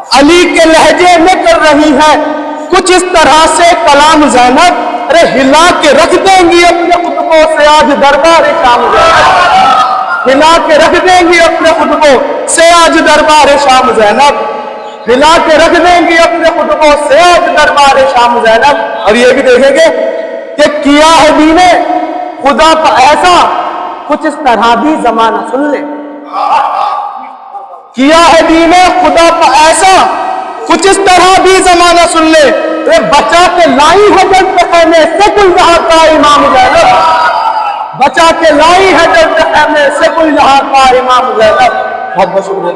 علی کے لہجے میں کر رہی ہے کچھ اس طرح سے کلام زینب، ارے ہلا کے رکھ دیں گی اپنے خطبوں سے آج دربار شام زینب، ہلا کے رکھ دیں گی اپنے خطبوں سے آج دربار شام زینب، ہلا کے رکھ دیں گی اپنے خطبوں سے آج دربار شام زینب۔ اور یہ بھی دیکھیں گے کہ کیا ہے دین خدا کا ایسا، کچھ اس طرح بھی زمانہ سن لے، کیا ہے دین خدا کا ایسا، کچھ اس طرح بھی زمانہ سن لے، بچا کے لائی ہے جلد خیمے سے کل جہاں کا امام زینب، بچا کے لائی ہے جلد خیمے سے کل جہاں کا امام زینب۔ بہت بہت شکریہ۔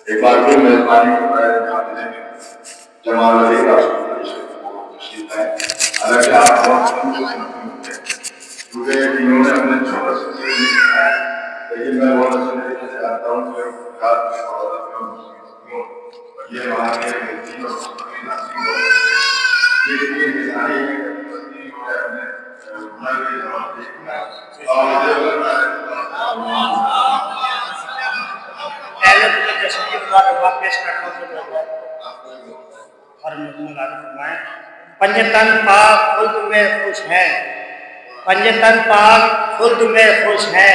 ایک بار پھر مہربانی جمال علی کا تشریف ہے، حالانکہ آپ بہت کیونکہ انہوں نے اپنے چھوٹا سے لکھا ہے، لیکن میں بہت اچھے طریقے سے جانتا ہوں کہ یہ وہاں کے دین اور مستقبل ناظرین کو یہ انسانی اپنے گناہ کے جواب پنجتن پاک خلد میں خوش ہے، پنجتن پاک خلد میں خوش ہے،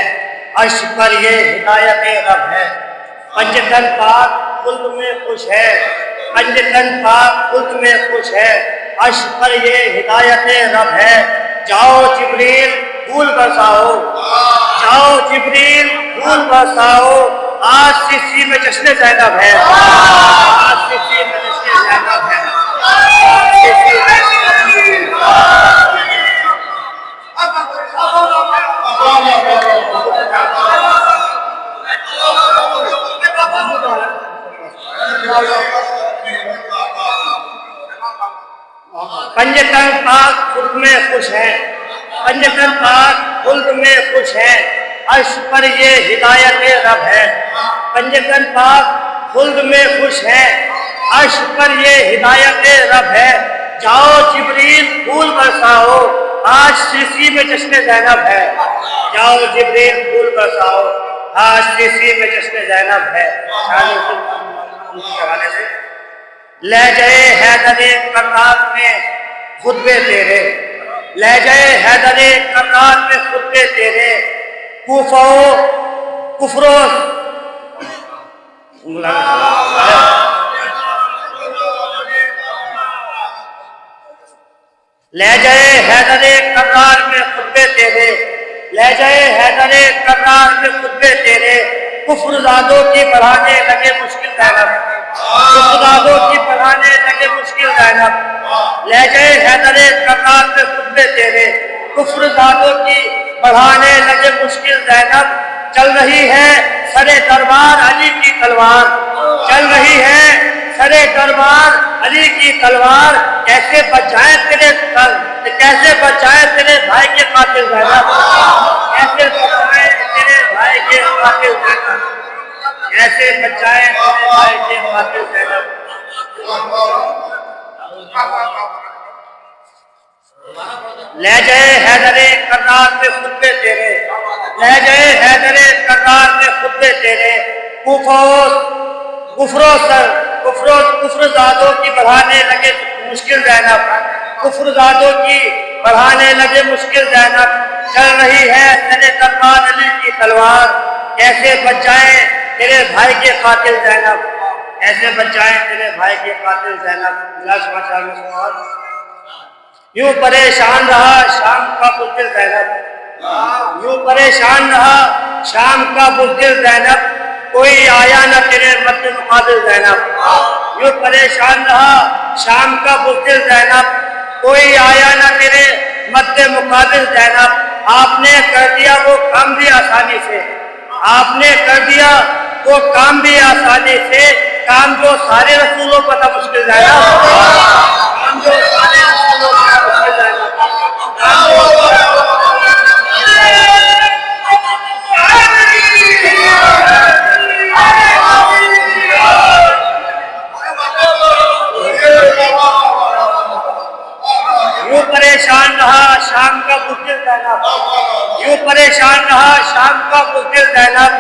عرش پر یہ ہدایت رب ہے، پنجتن پاک خلد میں خوش ہے، پنجتن پاک خلد میں خوش ہے، عرش پر یہ ہدایت رب ہے۔ جاؤ جبریل پھول برساؤ، جاؤ جبریل پھول برساؤ، آج سیسی میں جشن زینب ہے، آج سیسی میں جشن زینب ہے، آج سیسی میں پنجتن پاک خلد میں خوش ہے، پنجتن پاک خلد میں خوش ہے، عرش پر یہ ہدایت رب ہے، پنجتن پاک خلد میں خوش ہے، عرش پر یہ ہدایت رب ہے۔ جاؤ جبریل پھول برساؤ، آج سیسی میں جشن زینب ہے، جاؤ جبریل پھول برساؤ، آج سیسی میں جشن زینب ہے۔ لہجۂ حیدر کرنال میں خطبے تیرے، لہجۂ حیدر کرنال میں خطبے تیرے، کوفہ و کفر و لہجۂ حیدر کرنال میں خطبے تیرے، لہجۂ حیدر کرنال میں خطبے تیرے، کفر زادوں کی بڑھانے لگے مشکل زینب، کفر زادوں کی بڑھانے لگے مشکل زینب، لہجۂ حیدر کرنال میں خطبے تیرے، کفر زادوں کی بڑھانے لگے مشکل زینب، چل رہی ہے سرے دربار علی کی تلوار، چل رہی ہے سرے دربار علی کی تلوار، کیسے بچائیں تیرے کیسے بچائیں تیرے بھائی کے قاتل زینب، کیسے بچائیں تیرے بھائی کے قاتل زینب، کیسے بچائیں تیرے بھائی کے قاتل زینب۔ لہجۂ حیدر کرنال میں خطبے تیرے، لہجۂ حیدر کرنال میں خطبے تیرے، کفر زادوں کی بڑھانے لگے مشکل زینب، کفر زادوں کی بڑھانے لگے مشکل زینب، چل رہی ہے سرے دربار علی کی تلوار، کیسے بچائیں تیرے بھائی کے قاتل زینب، کیسے بچائیں تیرے بھائی کے قاتل زینب۔ یوں پریشان رہا شام کا بزدل زینب، یوں پریشان رہا شام کا بزدل زینب، کوئی آیا نہ تیرے مد مقابل زینب، یوں پریشان رہا شام کا بزدل زینب، کوئی آیا نہ تیرے مد مقابل زینب، آپ نے کر دیا وہ کام بھی آسانی سے، آپ نے کر دیا وہ کام بھی آسانی سے، کام جو سارے رسولوں پر تھا مشکل زینب، کام جو سارے رسولوں پر تھا مشکل زینب، کام جو یوں پریشان رہا شام کا بزدل زینب، یوں پریشان رہا شام کا بزدل زینب،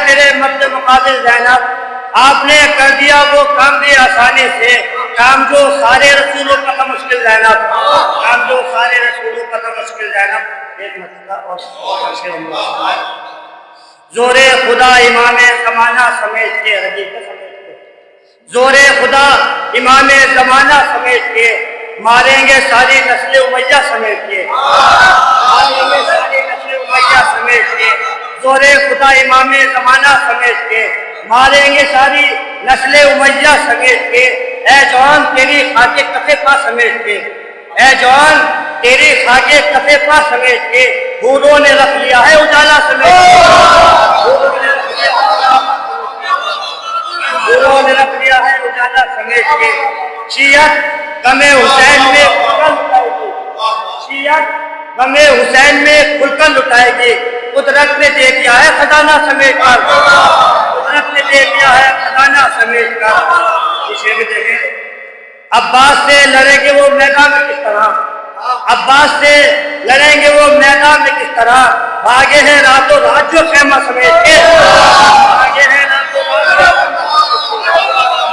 تیرے مد مقابل زینب، آپ نے کر دیا وہ کام بھی آسانی سے، کام جو سارے رسولوں کا تھا مشکل زینب، کام جو سارے رسولوں کا تھا مشکل زینب، ایک مسئلہ اور زور خدا امام زمانہ سمیٹ کے، زور خدا امام زمانہ سمیٹ کے، ماریں گے ساری نسل امیہ سمیٹ کے، ماریں گے ساری نسل امیہ سمیٹ کے، زور خدا امام زمانہ سمیٹ کے، ماریں گے ساری نسل امیہ سمیٹ کے، اے جوان تیری خاک کفے پا سمیٹ کے، اے جوان تیری خاک کفے پا سمیٹ کے، حوروں نے رکھ لیا ہے اجالا سمیٹ کے، حوروں نے رکھ لیا ہے اجالا سمیٹ کے، شیعت غم حسین میں کھل لٹائے گی، شیعت غم حسین میں کھل کر لٹائے گی، قدرت نے دے دیا ہے خزانہ سمیٹ کر، قدرت نے دے دیا ہے خزانہ سمیٹ کر۔ اسے بھی دیکھیں، عباس سے لڑیں گے وہ میدان میں کس طرح، عباس سے لڑیں گے وہ میدان میں کس طرح، بھاگے ہیں راتوں رات جو خیمہ سمیٹ کے، بھاگے ہیں راتوں رات،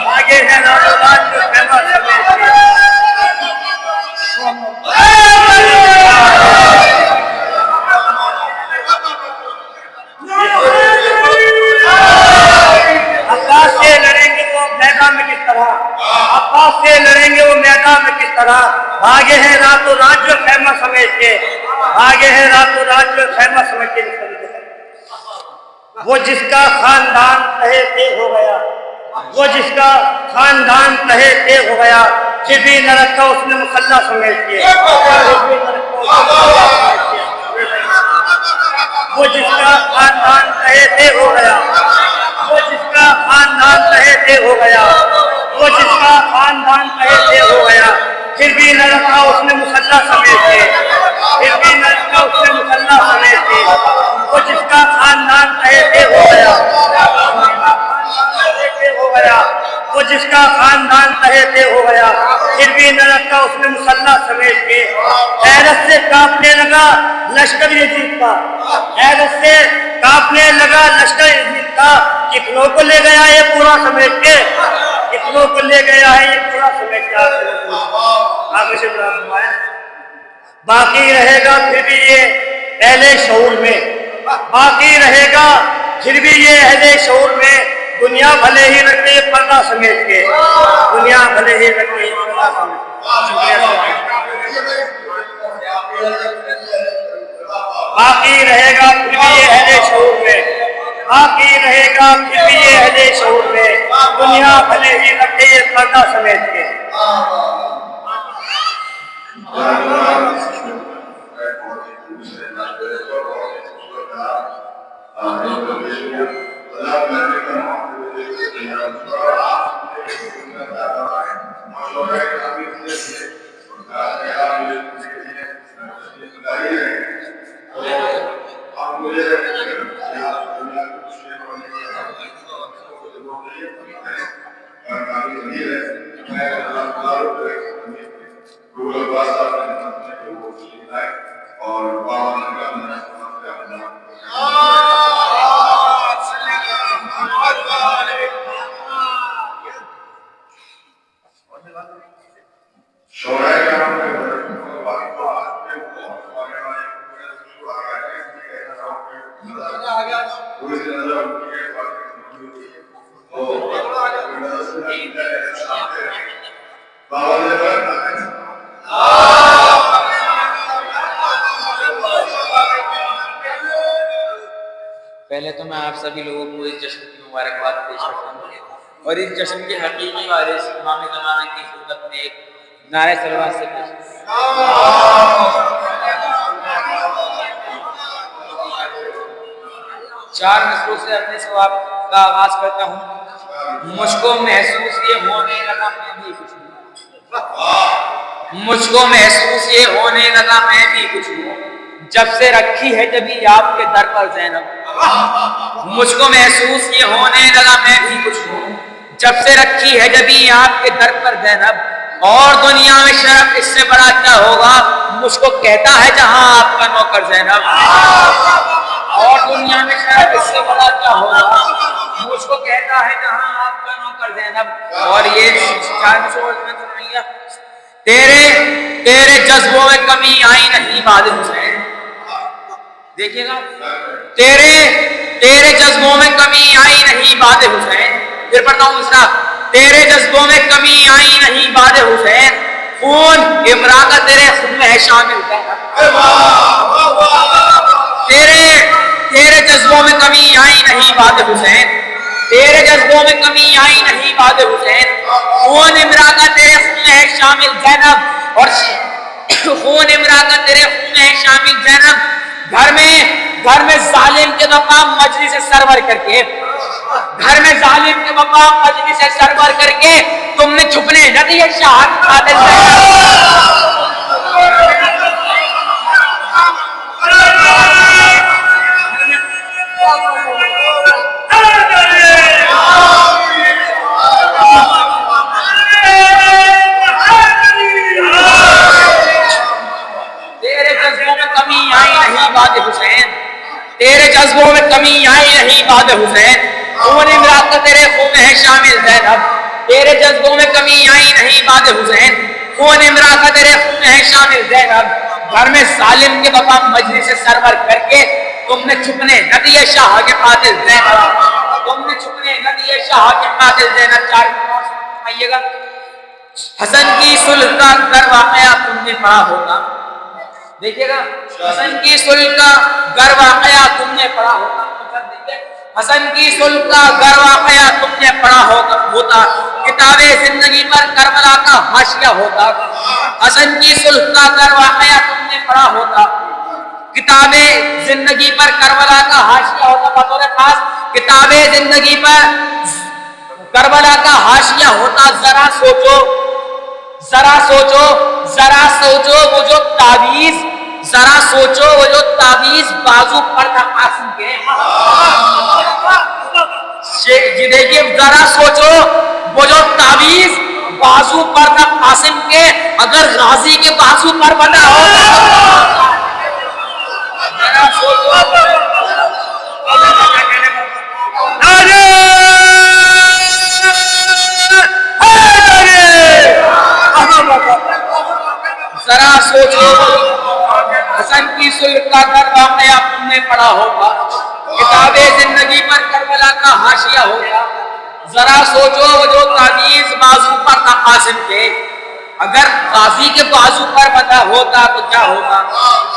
بھاگے ہیں راتوں رات جو خیمہ سمیٹ کے۔ عباس سے لڑیں گے وہ میدان میں کس طرح، عباس سے لڑیں گے وہ میدان میں کس طرح، بھاگے ہیں راتوں رات جو خیمہ سمیٹ کے، بھاگے ہیں راتوں رات جو خیمہ سمیٹ کے۔ وہ جس کا خاندان تہے تیغ ہو گیا، وہ جس کا خاندان تہے تیغ ہو گیا، پھر بھی نہ رکھا اس نے مسلح سمیٹ کے، وہ جس کا خاندان تہے تیغ ہو گیا، وہ جس کا خاندان تہے تیغ ہو گیا، وہ جس کا خاندان تہے تیغ ہو گیا، پھر بھی نہ رکھا اس نے مسلح سمیٹ کے، پھر بھی نہ رکھا اس نے مسلح سمیٹ کے، وہ جس کا خاندان تہے تیغ ہو گیا، وہ جس کا خاندان تہے تیغ ہو گیا، پھر بھی نہ رکھا اس نے مسلح سمیٹ کے۔ حیرت سے کانپنے لگا لشکر یزید کا، حیرت سے کانپنے لگا لشکر یزید کا، کتنوں کو لے گیا یہ پورا سمیٹ کے، کتنوں کو لے گیا ہے یہ پورا سمیٹ کے۔ آگے سے باقی رہے گا پھر بھی یہ اہل شعور میں، باقی رہے گا پھر بھی یہ اہل شعور میں، دنیا بھلے ہی رکھے پردہ سمیٹ کے، دنیا بھلے ہی رکھے پردہ سمیٹ کے۔ باقی رہے گا پھر بھی یہ اہل شعور میں، باقی رہے گا پھر بھی یہ اہل شعور میں، دنیا بھلے ہی رکھے پردہ سمیٹ کے۔ پہلے تو میں آپ سبھی لوگوں کو اس جشن کی مبارکباد پیش کرتا ہوں اور اس جشن کے حقیقی وارث امام زمانہ کی خدمت میں ایک نعرہ صلوات سے پیش چار نسلوں سے اپنے ثواب کا آغاز کرتا ہوں۔ مجھ کو محسوس یہ ہونے لگا میں بھی کچھ ہوں، مجھ کو محسوس یہ ہونے لگا میں بھی کچھ ہوں، جب سے رکھی ہے جبھی آپ کے در پر زینب۔ مجھ کو محسوس یہ ہونے لگا میں بھی کچھ ہوں، جب سے رکھی ہے جبھی آپ کے در پر زینب۔ اور دنیا میں شرف اس سے بڑا کیا ہوگا، مجھ کو کہتا ہے جہاں آپ کا نوکر زینب۔ اور دنیا میں شاید اس سے بڑا کیا ہوگا. مجھ کو کہتا ہے جہاں آپ کا نوکر زینب, اور یہ تیرے جذبوں میں کمی آئی نہیں باد حسین. دیکھیے گا, تیرے جذبوں میں کمی آئی نہیں باد حسین. پھر پڑھتا ہوں مصرع, تیرے جذبوں میں کمی آئی نہیں باد حسین, خون امرا کا تیرے خون میں ہے شامل. تیرے جذبوں میں کمی آئی نہیں باد حسین, تیرے جذبوں میں کمی آئی نہیں باد حسین, خون امرا کا تیرے خون میں ہے شامل زینب, اور خون امرا کا تیرے خون میں ہے شامل زینب. گھر میں ظالم کے مقام مجلس سرور کر کے, گھر میں ظالم کے مقام مجلس سرور کر کے تم نے چھپنے نہ دیے شاہ قاتل تیرے جذبوں میں کمی آئی نہیں باد حسین, خون امرا کا تیرے خون میں ہے شامل زینب. تیرے جذبوں میں کمی آئی نہیں باد حسین, خون امرا کا تیرے خون میں ہے شامل زینب. گھر میں ظالم کے مقام مجلس سرور کر کے تم نے چھپنے نہ دیے شاہ کے قاتل زینب, تم نے چھپنے نہ دیے شاہ کے قاتل زینب. 4 آئیے گا. حسن کی صلح کا گر واقعہ تم نے پڑھا ہوگا. دیکھیے گا, حسن کی صلح کا گر واقعہ تم نے پڑھا ہوگا. حسن کی صلح کا گر واقعہ تم نے پڑھا ہوتا, کتاب زندگی پر کربلا کا حاشیہ ہوتا. حسن کی صلح کا گر واقعہ تم نے پڑھا ہوتا, کتاب زندگی پر کربلا کا حاشیہ ہوتا. بطور خاص کتاب زندگی پر کربلا کا حاشیہ ہوتا. ذرا سوچو وہ جو تعویذ, ذرا سوچو وہ جو تعویذ بازو پر تھا قاسم کے. جی دیکھیے, ذرا سوچو وہ جو تعویذ بازو پر تھا قاسم کے, اگر غازی کے بازو پر بنا ہوگا. ذرا سوچو. ذرا سوچو, حسن کی صلح کا گر واقعہ تم نے پڑھا ہوگا, کتاب زندگی پر کربلا کا حاشیہ ہوگا. ذرا سوچو وہ جو تعویذ بازو پر تھا قاسم کے, اگر غازی کے بازو پر بنا ہوتا تو کیا ہوگا.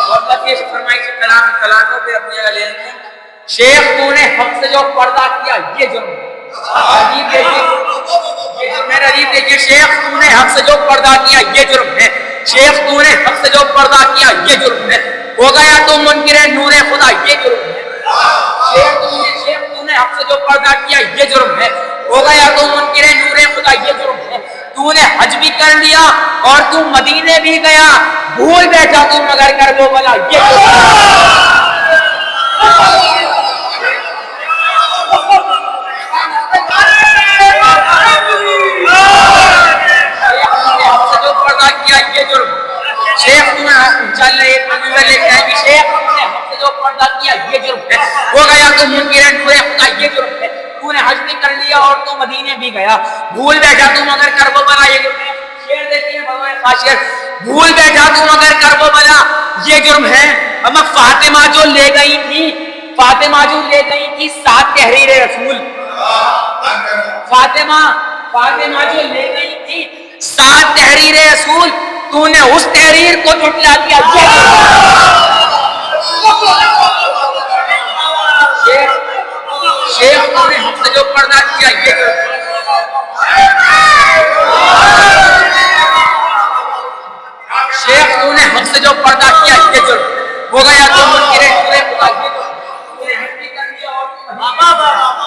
اور یہ فرمائی سے کلاموں پہ اپنے لے لیں. شیخ تو نے حق سے جو پردہ کیا یہ جرم ہے. دیکھیے, شیخ تو نے حق سے جو پردہ کیا یہ جرم ہے. شیخ تو نے حق سے جو پردہ کیا یہ جرم ہے. ہو گیا تو منکر نور خدا یہ جرم ہے. شیخ تو نے حق سے جو پردہ کیا یہ جرم ہے. ہو گیا تو منکر نور خدا یہ جرم ہے. تو نے حج بھی کر لیا اور تو مدینے بھی گیا, بھول بیٹھا تو مگر کر وہ بلا یہ جرم ہے. شیخ نے چل رہے شیخ نے ہم سے جو پردہ کیا یہ جرم ہے. ہو گیا تو منکر نور خدا یہ جرم ہے. تو نے حج بھی کر لیا اور تو مدینے بھی گیا, بھول بیٹھا تو مگر کر وہ بلا یہ جرم ہے. شعر دیکھیے بغیر خاصیت, بھول بیٹھا تو مگر کر وہ بلا یہ جرم ہے. اما فاطمہ جو لے گئی تھی 7 تحریر رسول. فاطمہ جو لے گئی تھی 7 تحریر رسول, تو نے اس تحریر کو جھٹلا دیا. شیخ تو نے ہم سے جو پردہ کیا یہ شیخ تو نے ہم سے جو پردہ کیا یہ جرم ہو گیا. تو منکر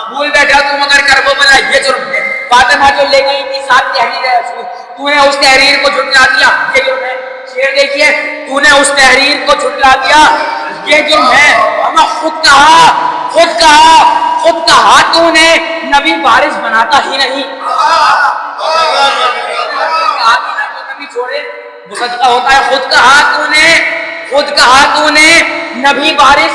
بھول بیٹھا تو مگر کر وہ بلا یہ جرم ہے. فاطمہ جو لے گئی تھی 7 تحریر رسول, تو نے اس تحریر کو جھٹلا دیا یہ جرم ہے. شعر دیکھیے, تو نے اس تحریر کو جھٹلا دیا یہ جرم ہے. ہمیں خود کہا تو نے نبی وارث بناتا ہی نہیں. کبھی چھوڑے وہ صدقہ ہوتا ہے. خود کہا تو نے نبی وارث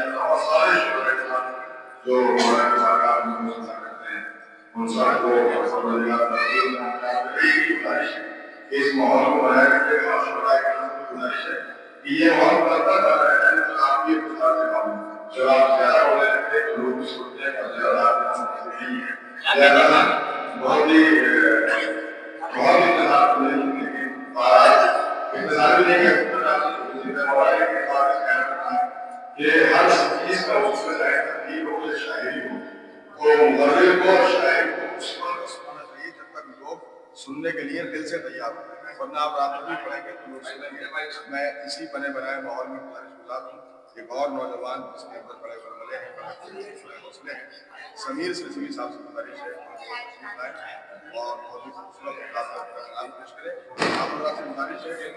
اور سارے شعراء جو ہمارے مقام میں مصنف کرتے ہیں ان سب کو گزارش ہے کہ اس ماحول کو بنائے رکھے گا اور شعراء کرام کی گزارش ہے کہ یہ ماحول بنتا جا رہا ہے تو آپ یہ گزار سے معلوم جب آپ زیادہ ہونے لگتے ہیں تو لوگ بھی سوچتے ہیں کہ زیادہ آپ کے ساتھ نہیں ہے لہذا بہت ہی انتظار ہونے لیکن انتظار بھی نہیں ہے کہ ہر چیز کا اس میں چاہے تحقیق ہو یا شاعری ہو تو مغرب کو اور شاعر کو اس وقت سننا چاہیے جب تک لوگ سننے کے لیے دل سے تیار ہوتے ہیں ورنہ آپ رات میں بھی پڑھیں گے تو لوگ سنیں گے. میں اسی بنے بنائے ماحول میں گزارش گزار ہوں ایک اور نوجوان جس کے اندر بڑے بڑے ہیں بڑے حوصلے ہیں سمیر سلسلے صاحب سے گزارش ہے اور بہت ہی خوبصورت کلام پیش کرے. آپ حضرات سے گزارش ہے کہ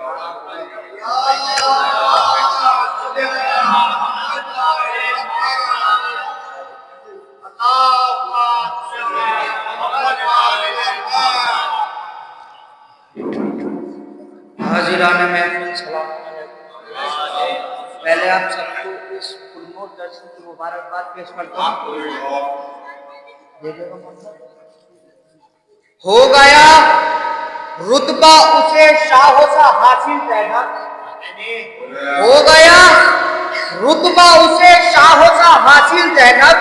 حاضران محفل سلام علیکم. پہلے آپ سب کو اس پرنور درشن کی مبارکباد پیش کرتا ہوں. ہو گیا رتبہ اسے شاہوں سا حاصل زینب, ہو گیا رتبہ اسے شاہوں سا حاصل زینب,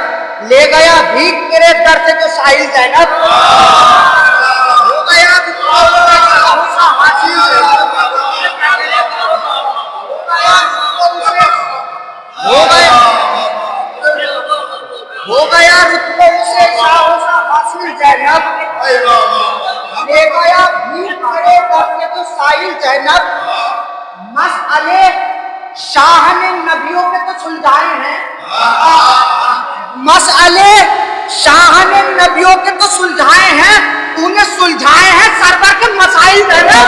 لے گیا بھیک تیرے در سے جو ساحل زینب, ہو گیا رتبہ اسے شاہوں سا حاصل زینب, ہو گیا رتبہ اسے شاہوں سا حاصل زینب, لے گیا بھیک تیرے در سے جو ساحل زینب. مسئلے شاہ نے نبیوں کے تو سلجھائے ہیں, مسئلے شاہ نے نبیوں کے تو سلجھائے ہیں, تو نے سلجھائے ہیں سرور کے مسائل زینب.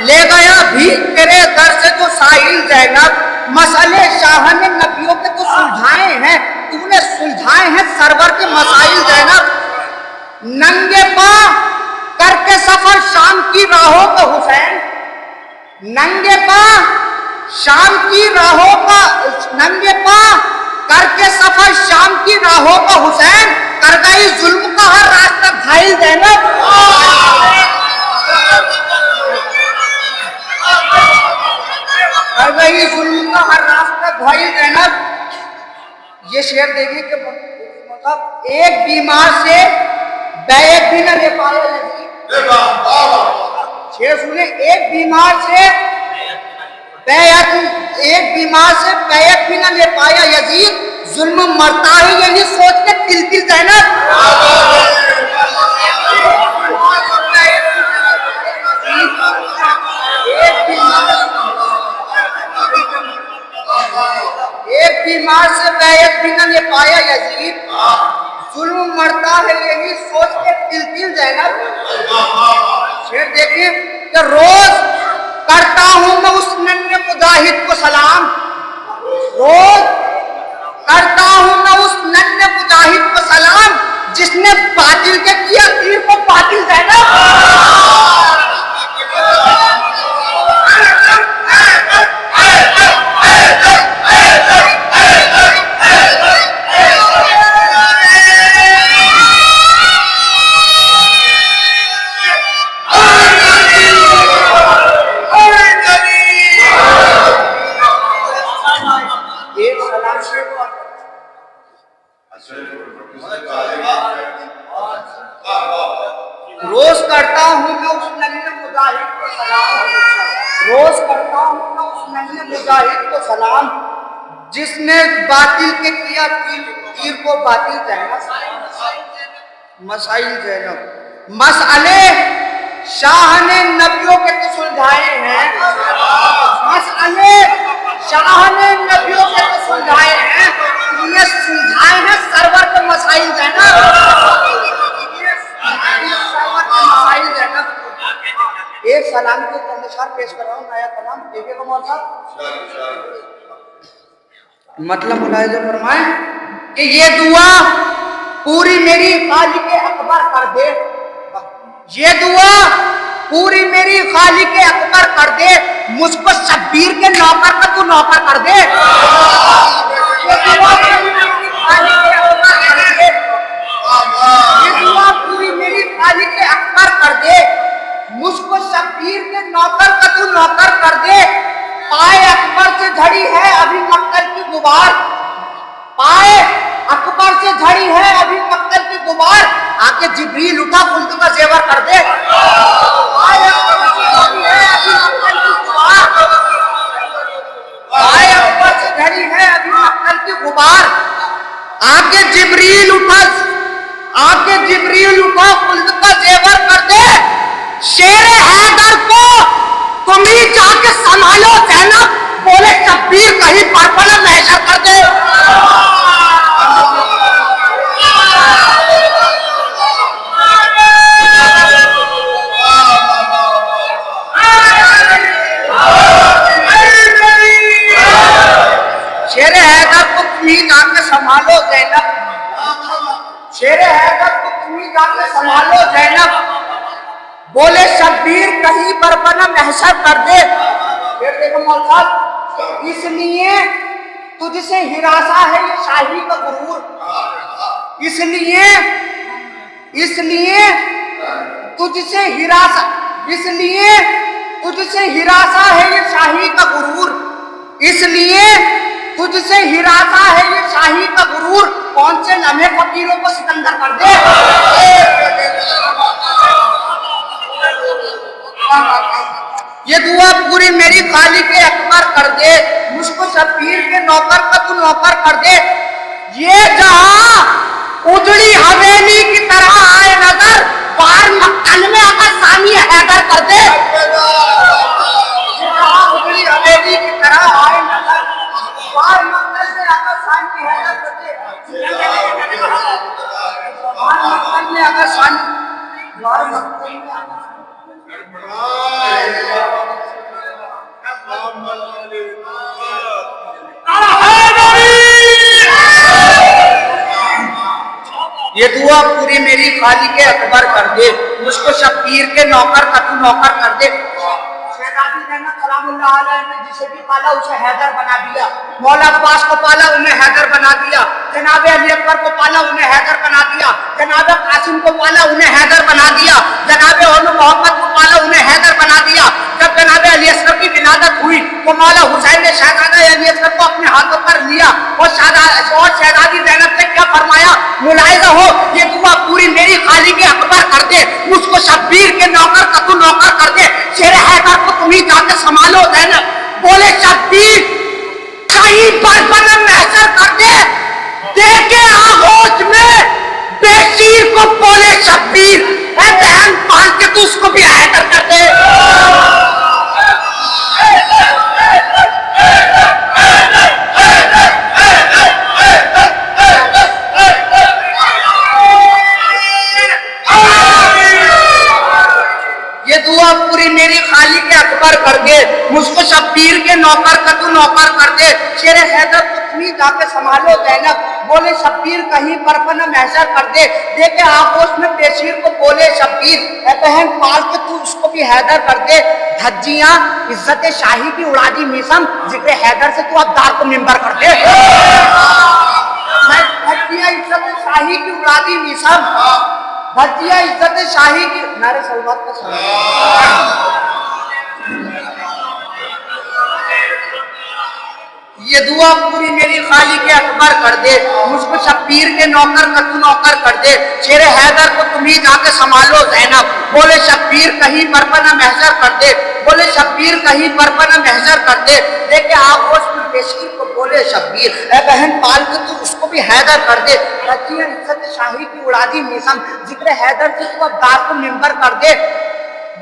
لے گیا بھی تیرے در سے جو ساحل زینب, مسئلے شاہ نے نبیوں کے تو سلجھائے ہیں, تو نے سلجھائے ہیں سرور کے مسائل زینب. ننگے پا کر کے سفر شام کی راہوں کا حسین, ننگے پا شام کی راہوں کا, ننگے پا کر کے سفر شام کی راہوں کا حسین, کر گئی ظلم کا ہر راستہ گھائل زینب. کر گئی ظلم کا ہر راستہ گھائل زینب. یہ شعر دیکھیں کہ مطلب ایک بیمار سے بیعت بھی نہ لے پایا یزید. شعر سنیں, ایک بیمار سے بیعت بھی نہ لے پایا یزید, ظلم مرتا ہے یہی سوچ کے تل تل زینب. ایک بیمار سے بیعت بھی نہ لے پایا یزید, ظلم مرتا ہے یہی سوچ کے تل تل زینب. شعر دیکھیں کہ روز کرتا ہوں میں اس ننھے مجاہد کو سلام, روز کرتا ہوں میں اس ننھے مجاہد کو سلام, جس نے باطل کے کیا تیر کو باطل زینب. روز کرتا ہوں میں اس ننھے مجاہد کو سلام, روز کرتا ہوں میں اس ننھے مجاہد کو سلام, جس نے باطل کے کیا تیر کو باطل زینب. مسائل زینب. مسئلے شاہ نے نبیوں کے تو سلجھائے ہیں مسئلے، شاہ نے نبیوں کے تو سلجھائے ہیں، یہ سلجھائے ہیں سرور کے مسائل زینب، سرور کے مسائل زینب۔ ایک سلام کے چند اشعار پیش کر رہا ہوں، نیا کلام دیکھیے گا مولانا صاحب۔ مطلب ملاحظہ فرمائیں کہ یہ دعا پوری میری خالق اکبر کر دے، یہ دعا پوری میری خالق اکبر کر دے، مجھ کو شبیر کے نوکر کا تو نوکر کر دے، یہ دعا پوری میری خالق اکبر کر دے، یہ دعا پوری میری خالق اکبر کر دے، مجھ کو شبیر کے نوکر کا تو نوکر کر دے، پائے اکبر سے جھڑی ہے ابھی مقتل کی غبار، پائے اکبر سے جھڑی ہے ابھی مقتل کی غبار، آ کے جبریل اٹھا خلد کا زیور کر دے، پائے اکبر سے جھڑی ہے ابھی مقتل کی غبار، پائے اکبر سے جھڑی ہے ابھی مقتل کی غبار، آ کے جبریل اٹھا خلد کا زیور کر دے، شیر حیدر کو تم ہی جا کے سنبھالو زینب، بولے شبیر کہیں پرپل محشر کر دے، شیر حیدر کو تم ہی جا کے سنبھالو زینب، شیر حیدر کو تم ہی جا کے سنبھالو زینب، بولے شبیر کہیں بربنا محشر کر دے۔ پھر دیکھو مولا صاحب، اس لیے تجھ سے ہراساں ہے یہ شاہی کا غرور، اس لیے تجھ سے ہراساں ہے یہ شاہی کا غرور، اس لیے تجھ سے ہراساں ہے یہ شاہی کا غرور، کون سے لمحے فقیروں کو سکندر کر دے، یہ دعا پوری میری خالق اکبر کر دے، مجھ کو شبیر کے نوکر کا تو نوکر کر دے، یہ جہاں اجڑی حویلی کی طرح آئے نظر، بار مقتل میں اگر ثانی حیدر کر دے، یہ جہاں اجڑی حویلی کی طرح آئے نظر، بار مقتل میں اگر ثانی حیدر کر دے، بار مقتل میں اگر ثانی یہ دعا پوری میری خالق اکبر کر دے، مجھ کو شبیر کے نوکر کا تو نوکر کر دے۔ شہزادی زینب سلام اللہ علیہ نے جسے بھی پالا اسے حیدر بنا دیا، مولا عباس کو پالا انہیں حیدر بنا دیا، جناب علی اکبر کو پالا انہیں حیدر بنا دیا، جناب قاسم کو پالا انہیں حیدر بنا دیا، جناب علو محمد کو پالا انہیں حیدر بنا دیا۔ جب جناب علی اصغر کی ولادت ہوئی تو مولا حسین نے شہزادہ علی اصغر کو اپنے ہاتھوں پر لیا اور شہزادی زینب سے کیا فرمایا، ملاحظہ ہو، یہ دعا پوری میری خالق اکبر کر دے، مجھ کو شبیر کے نوکر کا تو نوکر کر دے، شیر حیدر کو تم ہی جا کے سنبھالو زینب، بولے شبیر کہیں پر بنم محشر کر دے، دیکھے آغوش میں بے شیر کو، بولے شبیر اے بہن پال کے تو اس کو بھی حیدر کر دے۔ یہ دعا پوری میری خالق اکبر کر دے، مجھ کو شبیر کے نوکر کا تو نوکر کر دے، شیر حیدر کو تم ہی جا کے سنبھالو زینب، بولے شبیر کہیں پرپنا محشر کر دے، دیکھے آغوش میں پیشیر کو، بولے شبیر اے بہن پال کے تو اس کو بھی حیدر کر دے۔ دھجیاں عزت شاہی کی اڑا دی میسم، ذکر حیدر سے تو اب دار کو ممبر کر دے، دھجیاں عزت شاہی کی اڑا دی میسم، دھجیاں عزت شاہی کی، نعرہ صلوات کا سلام۔ یہ دعا پوری میری خالق اکبر کر دے، مجھ کو شبیر کے نوکر کا تو نوکر کر دے، شیر حیدر کو تم ہی جا کے سنبھالو زینب، بولے شبیر کہیں پرپنا محشر کر دے، بولے شبیر کہیں پرپنا محشر کر دے، دیکھے آغوش میں پیشیر کو، بولے شبیر اے بہن پال کے تو اس کو بھی حیدر کر دے، رجیہ عزت شاہی کی اڑا دی میسم، ذکر حیدر سے تو اب دار کو ممبر کر دے۔